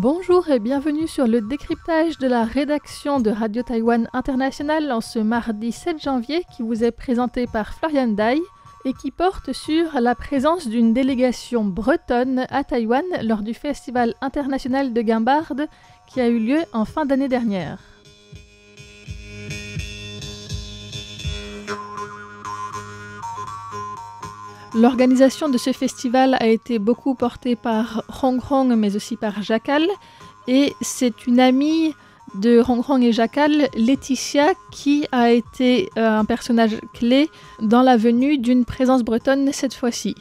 Bonjour et bienvenue sur le décryptage de la rédaction de Radio Taïwan International en ce mardi 7 janvier qui vous est présenté par Florian Dai et qui porte sur la présence d'une délégation bretonne à Taïwan lors du Festival international de Guimbarde qui a eu lieu en fin d'année dernière. L'organisation de ce festival a été beaucoup portée par Hong Hong mais aussi par Jackal et c'est une amie de Hong Hong et Jackal, Laetitia, qui a été un personnage clé dans la venue d'une présence bretonne cette fois-ci.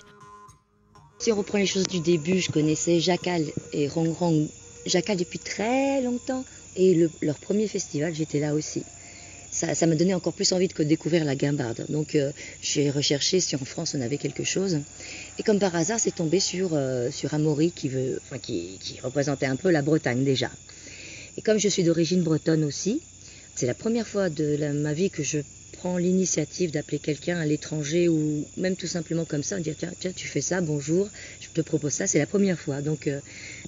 Si on reprend les choses du début, je connaissais Jackal et Hong Hong. Jackal depuis très longtemps et leur premier festival, j'étais là aussi. Ça m'a donné encore plus envie de découvrir la guimbarde. Donc j'ai recherché si en France on avait quelque chose. Et comme par hasard, c'est tombé sur Amaury qui représentait un peu la Bretagne déjà. Et comme je suis d'origine bretonne aussi, c'est la première fois de ma vie que je prends l'initiative d'appeler quelqu'un à l'étranger ou même tout simplement comme ça, dire tiens tu fais ça, bonjour, je te propose ça, c'est la première fois. Donc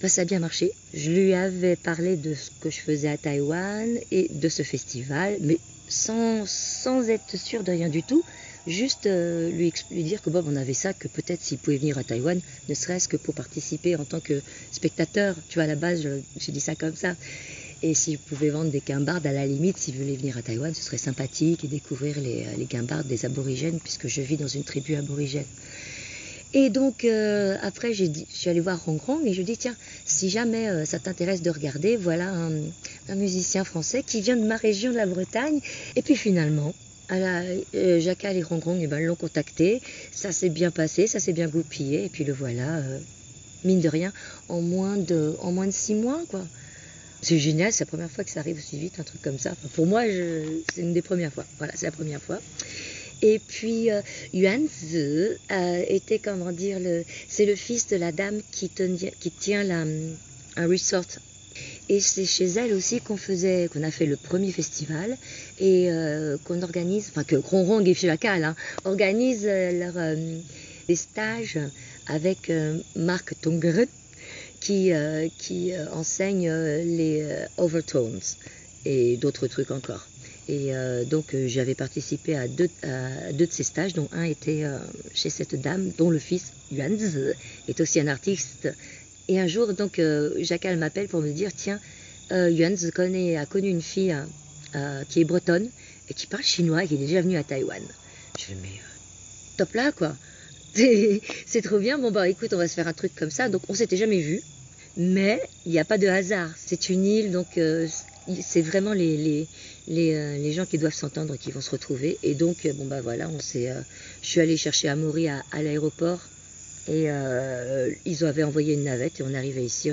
ça a bien marché. Je lui avais parlé de ce que je faisais à Taïwan et de ce festival, mais sans être sûr de rien du tout, juste lui dire que Bob on avait ça, que peut-être s'il pouvait venir à Taïwan, ne serait-ce que pour participer en tant que spectateur, tu vois à la base j'ai dit ça comme ça, et s'il pouvait vendre des guimbardes à la limite, s'il voulait venir à Taïwan, ce serait sympathique et découvrir les guimbardes des aborigènes puisque je vis dans une tribu aborigène. Et donc après je suis allée voir Hong Kong et je dis tiens, si jamais ça t'intéresse de regarder, voilà un musicien français qui vient de ma région de la Bretagne. Et puis finalement, Jackal et Hong Kong l'ont contacté, ça s'est bien passé, ça s'est bien goupillé et puis le voilà, mine de rien, en moins de 6 mois quoi. C'est génial, c'est la première fois que ça arrive aussi vite, un truc comme ça. Enfin, pour moi, c'est une des premières fois. Voilà, c'est la première fois. Et puis Yuan Zi était, c'est le fils de la dame qui tient un resort. Et c'est chez elle aussi qu'on a fait le premier festival et qu'on organise, enfin que Hong Kong et Jackal organisent des stages avec Marc Tongeren qui enseigne les overtones et d'autres trucs encore. Et donc j'avais participé à deux de ces stages, dont un était chez cette dame, dont le fils Yuan Zi est aussi un artiste. Et un jour, donc, Jackal m'appelle pour me dire tiens, Yuan Zi a connu une fille qui est bretonne et qui parle chinois et qui est déjà venue à Taïwan. Je fais mais top là quoi. C'est trop bien. Bon bah écoute, on va se faire un truc comme ça. Donc on s'était jamais vu, mais il n'y a pas de hasard. C'est une île, donc c'est vraiment les gens qui doivent s'entendre qui vont se retrouver. Et donc bon bah voilà, je suis allée chercher Amaury à l'aéroport et ils avaient envoyé une navette et on arrivait ici.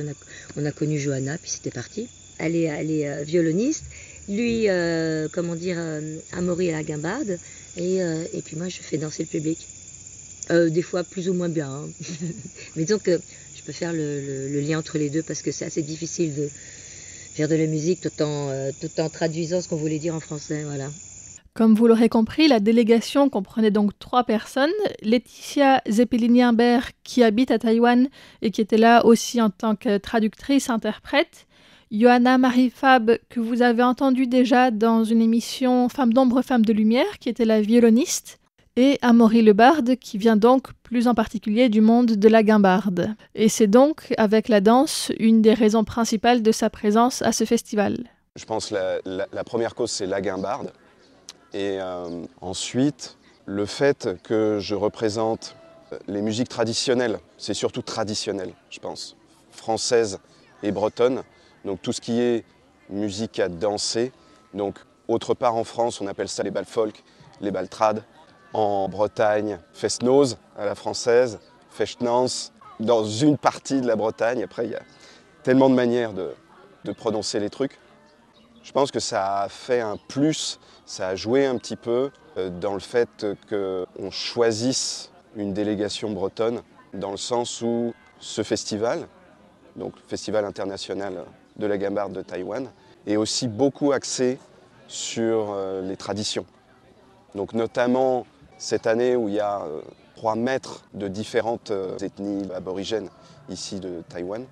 On a connu Johanna, puis c'était parti. Elle est violoniste. Lui, Amaury à la guimbarde et puis moi je fais danser le public. Des fois plus ou moins bien, hein. Mais donc je peux faire le lien entre les deux parce que c'est assez difficile de faire de la musique tout en traduisant ce qu'on voulait dire en français, voilà. Comme vous l'aurez compris, la délégation comprenait donc 3 personnes. Laetitia Zeppelin-Imbert, qui habite à Taïwan et qui était là aussi en tant que traductrice-interprète. Johanna Marie-Fab, que vous avez entendue déjà dans une émission Femmes d'ombre, Femmes de lumière, qui était la violoniste. Et Amaury Le Barde, qui vient donc plus en particulier du monde de la guimbarde. Et c'est donc, avec la danse, une des raisons principales de sa présence à ce festival. Je pense que la première cause, c'est la guimbarde. Et ensuite, le fait que je représente les musiques traditionnelles, c'est surtout traditionnel, je pense, française et bretonne. Donc tout ce qui est musique à danser. Donc autre part en France, on appelle ça les bals folk, les bals trad. En Bretagne, fest-noz à la française, fest-nance dans une partie de la Bretagne. Après, il y a tellement de manières de prononcer les trucs. Je pense que ça a fait un plus, ça a joué un petit peu dans le fait qu'on choisisse une délégation bretonne, dans le sens où ce festival, donc le Festival international de la guimbarde de Taïwan, est aussi beaucoup axé sur les traditions. Donc notamment cette année où il y a 3 maîtres de différentes ethnies aborigènes ici de Taïwan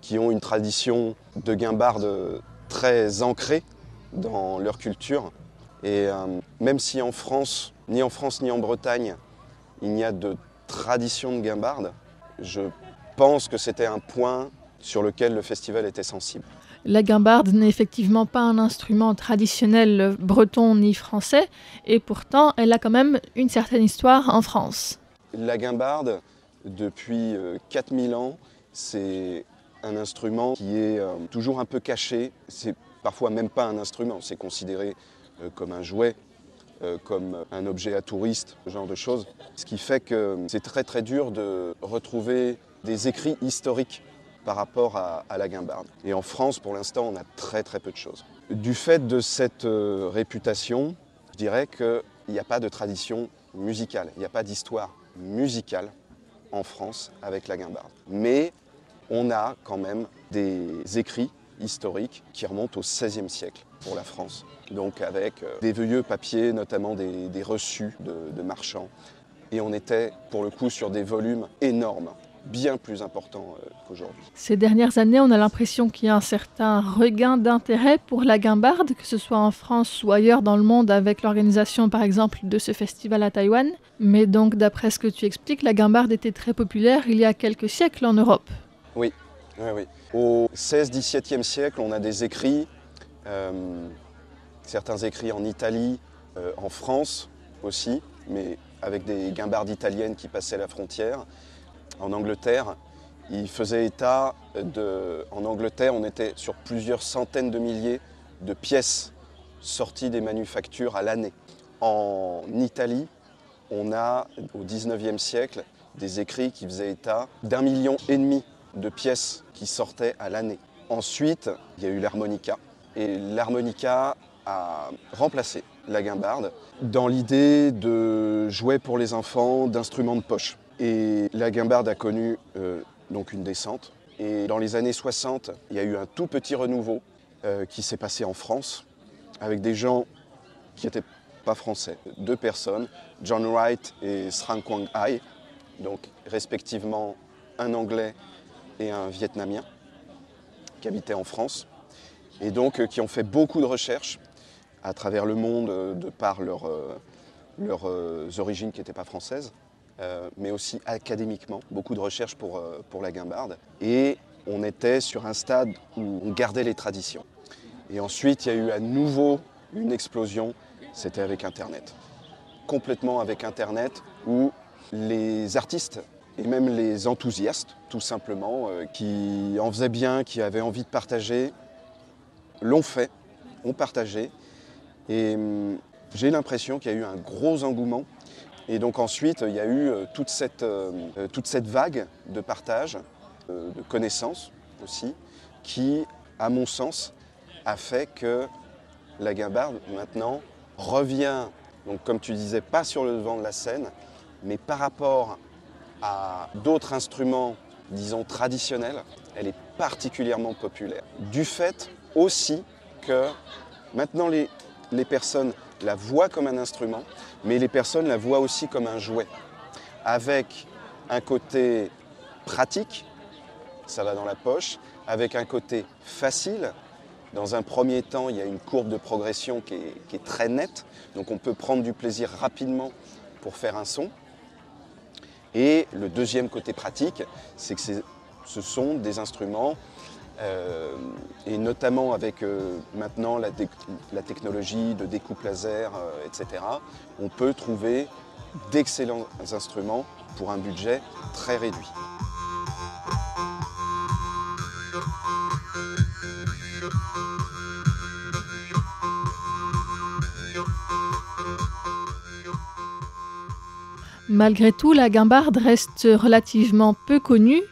qui ont une tradition de guimbarde très ancrée dans leur culture. Et même si en France ni en Bretagne, il n'y a de tradition de guimbarde, je pense que c'était un point sur lequel le festival était sensible. La guimbarde n'est effectivement pas un instrument traditionnel breton ni français, et pourtant elle a quand même une certaine histoire en France. La guimbarde, depuis 4000 ans, c'est un instrument qui est toujours un peu caché. C'est parfois même pas un instrument, c'est considéré comme un jouet, comme un objet à touristes, ce genre de choses. Ce qui fait que c'est très très dur de retrouver des écrits historiques par rapport à la guimbarde. Et en France, pour l'instant, on a très très peu de choses. Du fait de cette réputation, je dirais qu'il n'y a pas de tradition musicale, il n'y a pas d'histoire musicale en France avec la guimbarde. Mais on a quand même des écrits historiques qui remontent au XVIe siècle pour la France. Donc avec des vieux papiers, notamment des reçus de marchands. Et on était pour le coup sur des volumes énormes, bien plus importants qu'aujourd'hui. Ces dernières années, on a l'impression qu'il y a un certain regain d'intérêt pour la guimbarde, que ce soit en France ou ailleurs dans le monde, avec l'organisation par exemple de ce festival à Taïwan. Mais donc d'après ce que tu expliques, la guimbarde était très populaire il y a quelques siècles en Europe. Oui, oui, oui. Au XVIe siècle, on a des écrits, certains écrits en Italie, en France aussi, mais avec des guimbardes italiennes qui passaient la frontière. En Angleterre, il faisait état en Angleterre, on était sur plusieurs centaines de milliers de pièces sorties des manufactures à l'année. En Italie, on a au XIXe siècle des écrits qui faisaient état d'1,5 million de pièces qui sortaient à l'année. Ensuite, il y a eu l'harmonica. Et l'harmonica a remplacé la guimbarde dans l'idée de jouets pour les enfants, d'instruments de poche. Et la guimbarde a connu donc une descente. Et dans les années 60, il y a eu un tout petit renouveau qui s'est passé en France avec des gens qui n'étaient pas français. 2 personnes, John Wright et Sran Quang Ai, donc respectivement un Anglais et un Vietnamien qui habitaient en France et donc qui ont fait beaucoup de recherches à travers le monde de par leurs origines qui n'étaient pas françaises, mais aussi académiquement, beaucoup de recherches pour la guimbarde. Et on était sur un stade où on gardait les traditions. Et ensuite, il y a eu à nouveau une explosion, c'était avec Internet. Complètement avec Internet, où les artistes et même les enthousiastes, tout simplement, qui en faisaient bien, qui avaient envie de partager, l'ont fait, ont partagé. Et j'ai l'impression qu'il y a eu un gros engouement. Et donc ensuite, il y a eu toute cette vague de partage, de connaissances aussi, qui, à mon sens, a fait que la guimbarde, maintenant, revient, donc comme tu disais, pas sur le devant de la scène, mais par rapport à d'autres instruments, disons, traditionnels, elle est particulièrement populaire. Du fait aussi que maintenant les personnes la voient comme un instrument, mais les personnes la voient aussi comme un jouet, avec un côté pratique, ça va dans la poche, avec un côté facile. Dans un premier temps, il y a une courbe de progression qui est très nette, donc on peut prendre du plaisir rapidement pour faire un son. Et le deuxième côté pratique, c'est que ce sont des instruments, et notamment avec maintenant la technologie de découpe laser, etc., on peut trouver d'excellents instruments pour un budget très réduit. Malgré tout, la guimbarde reste relativement peu connue.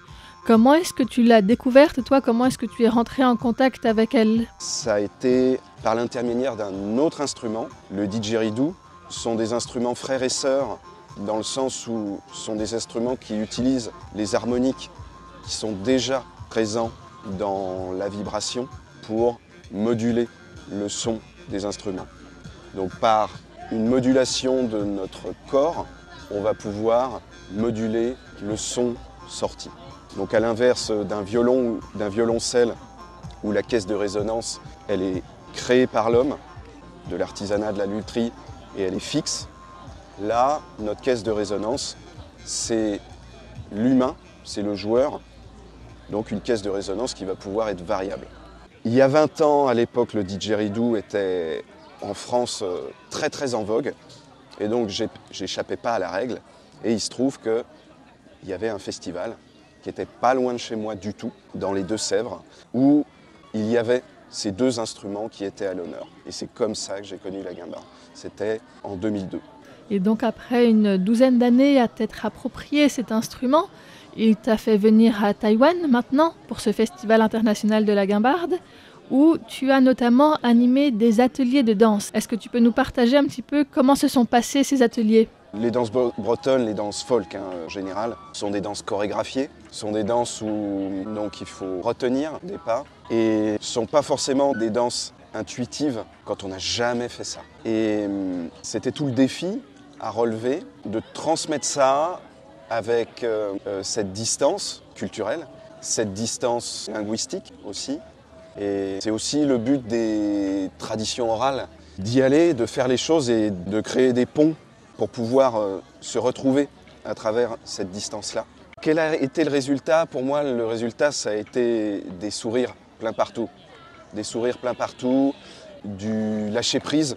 Comment est-ce que tu l'as découverte, toi? Comment est-ce que tu es rentré en contact avec elle? Ça a été par l'intermédiaire d'un autre instrument, le didgeridoo. Ce sont des instruments frères et sœurs, dans le sens où ce sont des instruments qui utilisent les harmoniques qui sont déjà présents dans la vibration pour moduler le son des instruments. Donc par une modulation de notre corps, on va pouvoir moduler le son sorti. Donc à l'inverse d'un violon ou d'un violoncelle où la caisse de résonance, elle est créée par l'homme, de l'artisanat, de la lutherie, et elle est fixe. Là, notre caisse de résonance, c'est l'humain, c'est le joueur, donc une caisse de résonance qui va pouvoir être variable. Il y a 20 ans, à l'époque, le didgeridoo était en France très très en vogue, et donc j'échappais pas à la règle, et il se trouve qu'il y avait un festival qui était pas loin de chez moi du tout, dans les Deux-Sèvres, où il y avait ces deux instruments qui étaient à l'honneur. Et c'est comme ça que j'ai connu la guimbarde. C'était en 2002. Et donc après une douzaine d'années à t'être approprié cet instrument, il t'a fait venir à Taïwan maintenant pour ce festival international de la guimbarde où tu as notamment animé des ateliers de danse. Est-ce que tu peux nous partager un petit peu comment se sont passés ces ateliers ? Les danses bretonnes, les danses folk en général, sont des danses chorégraphiées, sont des danses où donc, il faut retenir des pas et ne sont pas forcément des danses intuitives quand on n'a jamais fait ça. Et c'était tout le défi à relever de transmettre ça avec cette distance culturelle, cette distance linguistique aussi. Et c'est aussi le but des traditions orales, d'y aller, de faire les choses et de créer des ponts pour pouvoir se retrouver à travers cette distance-là. Quel a été le résultat ? Pour moi, le résultat, ça a été des sourires plein partout. Des sourires plein partout, du lâcher-prise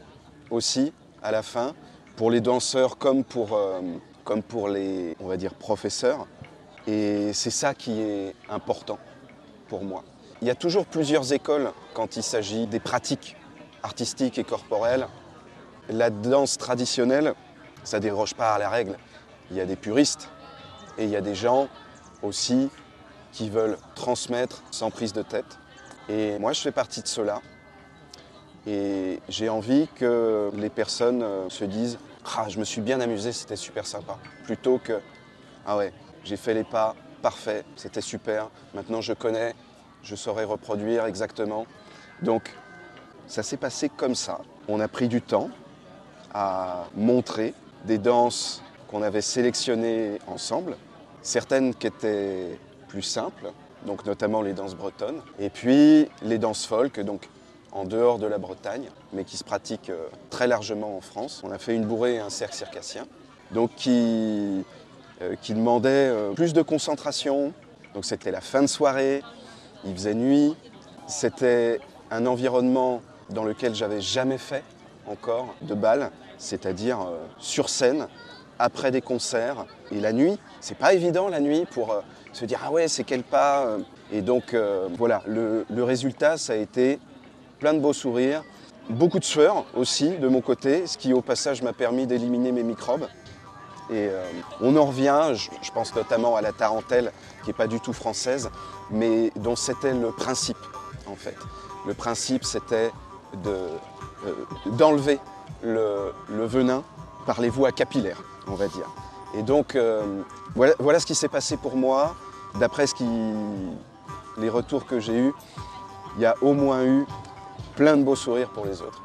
aussi à la fin, pour les danseurs comme pour les, on va dire, professeurs. Et c'est ça qui est important pour moi. Il y a toujours plusieurs écoles quand il s'agit des pratiques artistiques et corporelles. La danse traditionnelle, ça ne déroge pas à la règle. Il y a des puristes et il y a des gens aussi qui veulent transmettre sans prise de tête. Et moi, je fais partie de ceux-là. Et j'ai envie que les personnes se disent « Ah, je me suis bien amusé, c'était super sympa ». Plutôt que « Ah ouais, j'ai fait les pas, parfait, c'était super, maintenant je connais, je saurais reproduire exactement ». Donc, ça s'est passé comme ça. On a pris du temps à montrer des danses qu'on avait sélectionnées ensemble, certaines qui étaient plus simples, donc notamment les danses bretonnes, et puis les danses folk, donc en dehors de la Bretagne, mais qui se pratiquent très largement en France. On a fait une bourrée et un cercle circassien, donc qui demandait plus de concentration. Donc c'était la fin de soirée, il faisait nuit, c'était un environnement dans lequel j'avais jamais fait encore de bal, c'est-à-dire sur scène, après des concerts. Et la nuit, c'est pas évident la nuit pour se dire « Ah ouais, c'est quel pas ?» Et donc voilà, le résultat, ça a été plein de beaux sourires, beaucoup de sueur aussi de mon côté, ce qui au passage m'a permis d'éliminer mes microbes. Et on en revient, je pense notamment à la tarentelle, qui n'est pas du tout française, mais dont c'était le principe en fait. Le principe, c'était d'enlever le venin par les voies capillaires, on va dire. Et donc, voilà ce qui s'est passé pour moi. D'après les retours que j'ai eus, il y a au moins eu plein de beaux sourires pour les autres.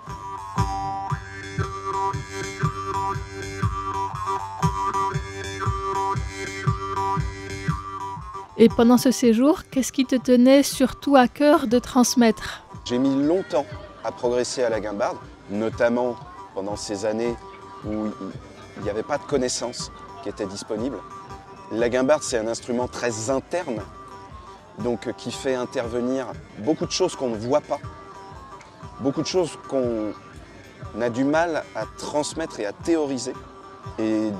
Et pendant ce séjour, qu'est-ce qui te tenait surtout à cœur de transmettre ? J'ai mis longtemps à progresser à la guimbarde, notamment pendant ces années où il n'y avait pas de connaissances qui étaient disponibles. La guimbarde, c'est un instrument très interne, donc qui fait intervenir beaucoup de choses qu'on ne voit pas, beaucoup de choses qu'on a du mal à transmettre et à théoriser. Et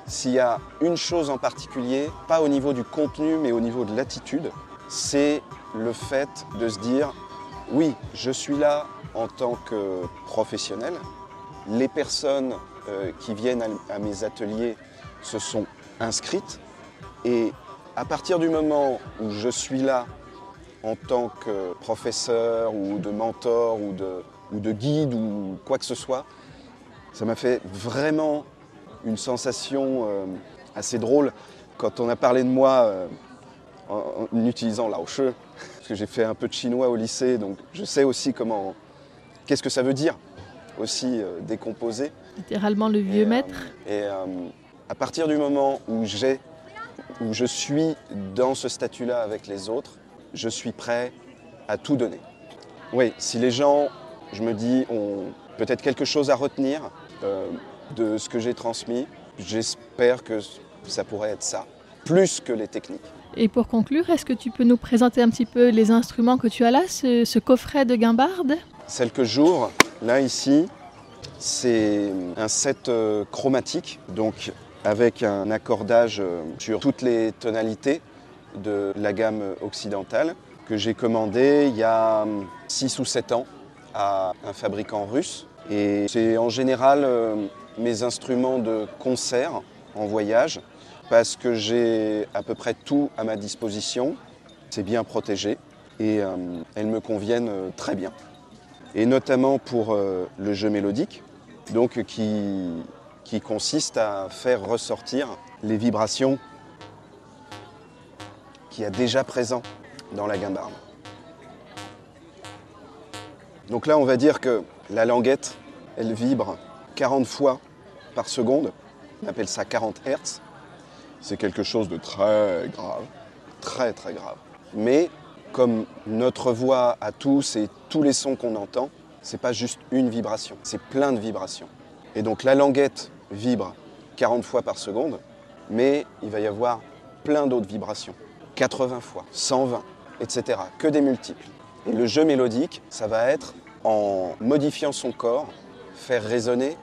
s'il y a une chose en particulier, pas au niveau du contenu, mais au niveau de l'attitude, c'est le fait de se dire « Oui, je suis là en tant que professionnel. Les personnes qui viennent à mes ateliers se sont inscrites. Et à partir du moment où je suis là en tant que professeur ou de mentor ou de guide ou quoi que ce soit, ça m'a fait vraiment une sensation assez drôle quand on a parlé de moi en utilisant lao shi, parce que j'ai fait un peu de chinois au lycée, donc je sais aussi qu'est-ce que ça veut dire aussi décomposer. Littéralement le vieux maître. Et à partir du moment où j'ai où je suis dans ce statut-là avec les autres, je suis prêt à tout donner. Oui, si les gens, je me dis, ont peut-être quelque chose à retenir de ce que j'ai transmis, j'espère que ça pourrait être ça, plus que les techniques. Et pour conclure, est-ce que tu peux nous présenter un petit peu les instruments que tu as là, ce coffret de guimbarde? Celle que j'ouvre, là ici, c'est un set chromatique, donc avec un accordage sur toutes les tonalités de la gamme occidentale que j'ai commandé il y a 6 ou 7 ans à un fabricant russe. Et c'est en général mes instruments de concert en voyage parce que j'ai à peu près tout à ma disposition. C'est bien protégé et elles me conviennent très bien. Et notamment pour le jeu mélodique, donc qui consiste à faire ressortir les vibrations qu'il y a déjà présent dans la guimbarde. Donc là, on va dire que la languette, elle vibre 40 fois par seconde. On appelle ça 40 Hertz. C'est quelque chose de très grave, très très grave. Mais comme notre voix à tous et tous les sons qu'on entend, c'est pas juste une vibration, c'est plein de vibrations. Et donc la languette vibre 40 fois par seconde, mais il va y avoir plein d'autres vibrations. 80 fois, 120, etc. Que des multiples. Et le jeu mélodique, ça va être, en modifiant son corps, faire résonner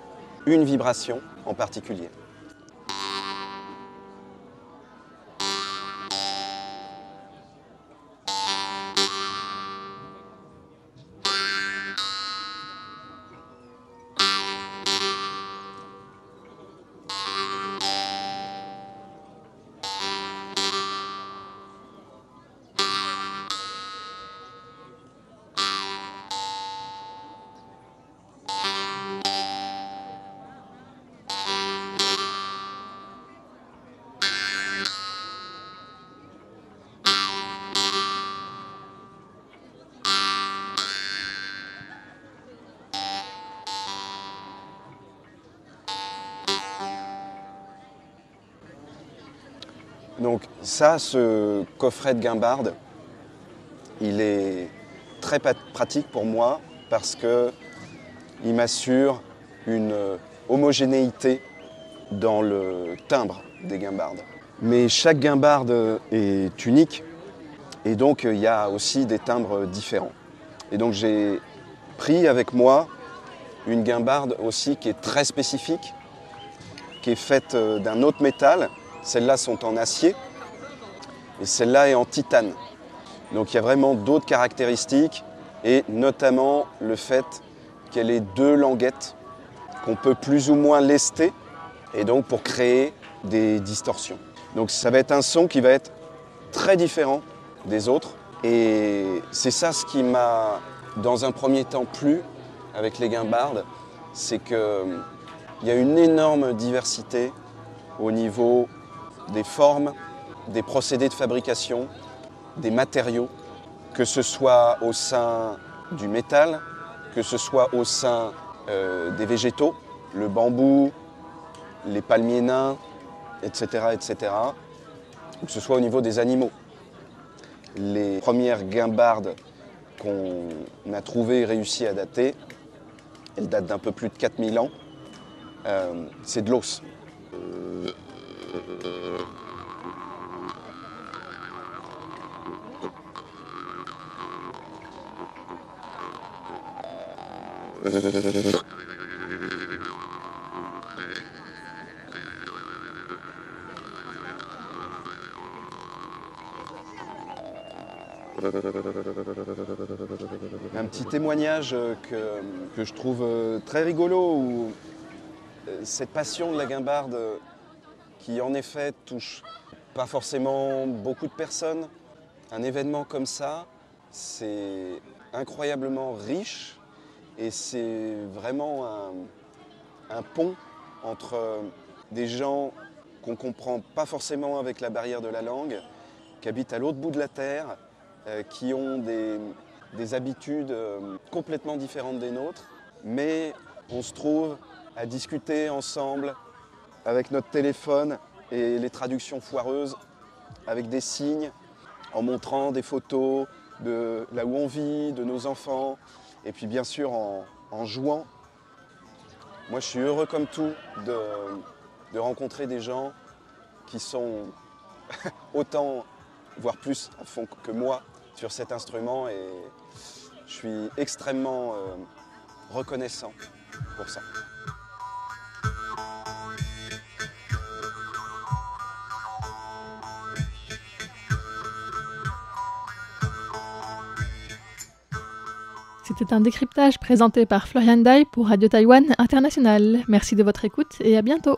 une vibration en particulier. Donc ça, ce coffret de guimbarde, il est très pratique pour moi parce qu'il m'assure une homogénéité dans le timbre des guimbardes. Mais chaque guimbarde est unique et donc il y a aussi des timbres différents. Et donc j'ai pris avec moi une guimbarde aussi qui est très spécifique, qui est faite d'un autre métal. Celles-là sont en acier et celle-là est en titane. Donc il y a vraiment d'autres caractéristiques et notamment le fait qu'elle ait deux languettes qu'on peut plus ou moins lester et donc pour créer des distorsions. Donc ça va être un son qui va être très différent des autres et c'est ça ce qui m'a dans un premier temps plu avec les guimbardes, c'est qu'il y a une énorme diversité au niveau des formes, des procédés de fabrication, des matériaux, que ce soit au sein du métal, que ce soit au sein des végétaux, le bambou, les palmiers nains, etc., etc., ou que ce soit au niveau des animaux. Les premières guimbardes qu'on a trouvées et réussi à dater, elles datent d'un peu plus de 4000 ans, c'est de l'os. Un petit témoignage que je trouve très rigolo, où cette passion de la guimbarde qui en effet touche pas forcément beaucoup de personnes, un événement comme ça, c'est incroyablement riche et c'est vraiment un pont entre des gens qu'on ne comprend pas forcément avec la barrière de la langue, qui habitent à l'autre bout de la terre, qui ont des habitudes complètement différentes des nôtres, mais on se trouve à discuter ensemble avec notre téléphone et les traductions foireuses avec des signes, en montrant des photos de là où on vit, de nos enfants, et puis bien sûr en jouant. Moi je suis heureux comme tout de rencontrer des gens qui sont autant, voire plus à fond que moi sur cet instrument, et je suis extrêmement reconnaissant pour ça. C'était un décryptage présenté par Florian Dai pour Radio Taïwan International. Merci de votre écoute et à bientôt.